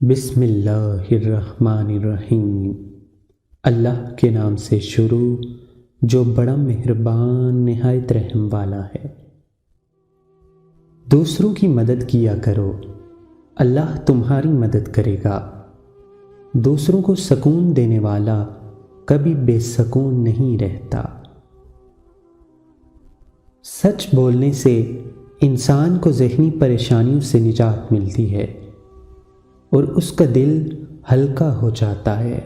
بسم اللہ الرحمن الرحیم۔ اللہ کے نام سے شروع جو بڑا مہربان نہایت رحم والا ہے۔ دوسروں کی مدد کیا کرو، اللہ تمہاری مدد کرے گا۔ دوسروں کو سکون دینے والا کبھی بے سکون نہیں رہتا۔ سچ بولنے سے انسان کو ذہنی پریشانیوں سے نجات ملتی ہے اور اس کا دل ہلکا ہو جاتا ہے۔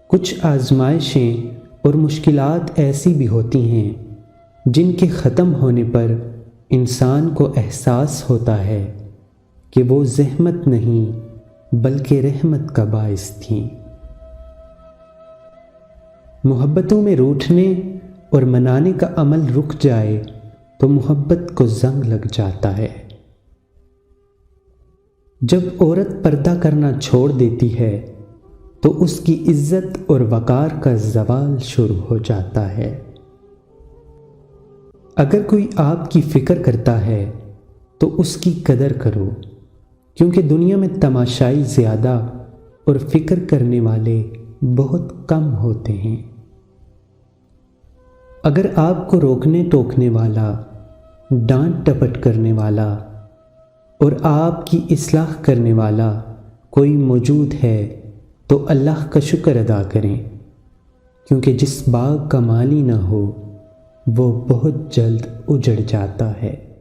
کچھ آزمائشیں اور مشکلات ایسی بھی ہوتی ہیں جن کے ختم ہونے پر انسان کو احساس ہوتا ہے کہ وہ زحمت نہیں بلکہ رحمت کا باعث تھیں۔ محبتوں میں روٹھنے اور منانے کا عمل رک جائے تو محبت کو زنگ لگ جاتا ہے۔ جب عورت پردہ کرنا چھوڑ دیتی ہے تو اس کی عزت اور وقار کا زوال شروع ہو جاتا ہے۔ اگر کوئی آپ کی فکر کرتا ہے تو اس کی قدر کرو، کیونکہ دنیا میں تماشائی زیادہ اور فکر کرنے والے بہت کم ہوتے ہیں۔ اگر آپ کو روکنے ٹوکنے والا، ڈانٹ ٹپٹ کرنے والا اور آپ کی اصلاح کرنے والا کوئی موجود ہے تو اللہ کا شکر ادا کریں، کیونکہ جس باغ کا مالی نہ ہو وہ بہت جلد اجڑ جاتا ہے۔